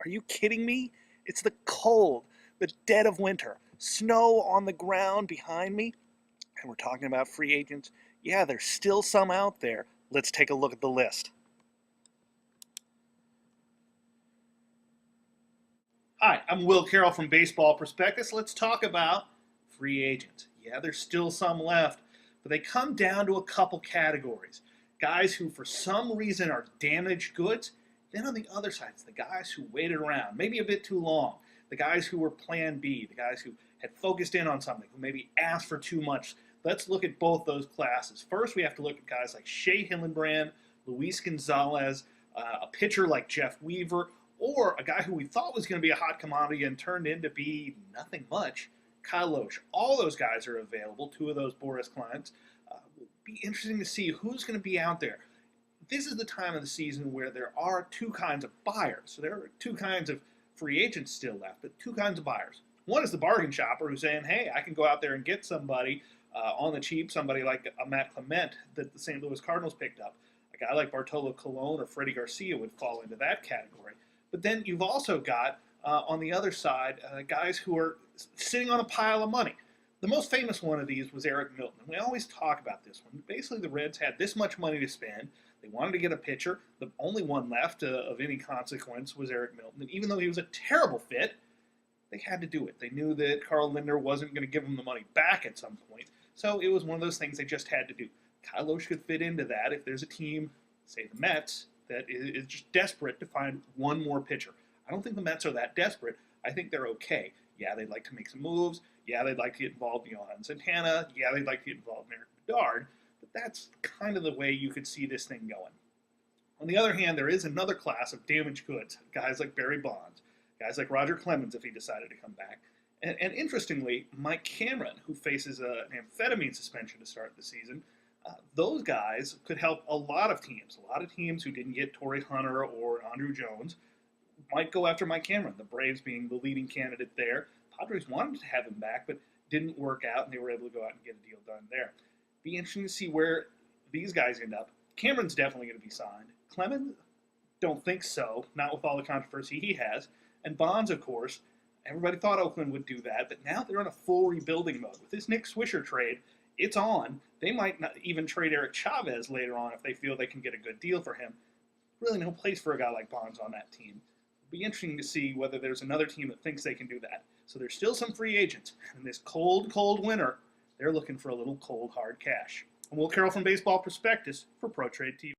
Are you kidding me? It's the cold, the dead of winter, snow on the ground behind me, and we're talking about free agents. Yeah, there's still some out there. Let's take a look at the list. Hi, I'm Will Carroll from Baseball Prospectus. Let's talk about free agents. Yeah, there's still some left, but they come down to a couple categories. Guys who, for some reason, are damaged goods. Then on the other side, it's the guys who waited around, maybe a bit too long. The guys who were plan B, the guys who had focused in on something, who maybe asked for too much. Let's look at both those classes. First, we have to look at guys like Shea Hillenbrand, Luis Gonzalez, a pitcher like Jeff Weaver, or a guy who we thought was going to be a hot commodity and turned in to be nothing much, Kyle Loesch. All those guys are available, two of those Boris clients. Will be interesting to see who's going to be out there. This is the time of the season where there are two kinds of buyers. So there are two kinds of free agents still left, but two kinds of buyers. One is the bargain shopper who's saying, hey, I can go out there and get somebody on the cheap, somebody like a Matt Clement that the St. Louis Cardinals picked up. A guy like Bartolo Colon or Freddie Garcia would fall into that category. But then you've also got, on the other side, guys who are sitting on a pile of money. The most famous one of these was Eric Milton. And we always talk about this one. Basically, the Reds had this much money to spend. They wanted to get a pitcher. The only one left of any consequence was Eric Milton. And even though he was a terrible fit, they had to do it. They knew that Carl Lindner wasn't going to give them the money back at some point. So it was one of those things they just had to do. Kyle Loesch could fit into that if there's a team, say the Mets, that is just desperate to find one more pitcher. I don't think the Mets are that desperate. I think they're okay. Yeah, they'd like to make some moves. Yeah, they'd like to get involved in Johan Santana. Yeah, they'd like to get involved in Eric Bedard. But that's kind of the way you could see this thing going. On the other hand, there is another class of damaged goods. Guys like Barry Bonds. Guys like Roger Clemens if he decided to come back. And interestingly, Mike Cameron, who faces an amphetamine suspension to start the season, those guys could help a lot of teams. A lot of teams who didn't get Torrey Hunter or Andrew Jones might go after Mike Cameron, the Braves being the leading candidate there. Padres wanted to have him back, but didn't work out, and they were able to go out and get a deal done there. Be interesting to see where these guys end up. Cameron's definitely going to be signed. Clemens, don't think so, not with all the controversy he has. And Bonds, of course, everybody thought Oakland would do that, but now they're in a full rebuilding mode. With this Nick Swisher trade, it's on. They might not even trade Eric Chavez later on if they feel they can get a good deal for him. Really no place for a guy like Bonds on that team. It'll be interesting to see whether there's another team that thinks they can do that. So there's still some free agents. In this cold, cold winter, they're looking for a little cold, hard cash. I'm Will Carroll from Baseball Prospectus for ProTrade TV.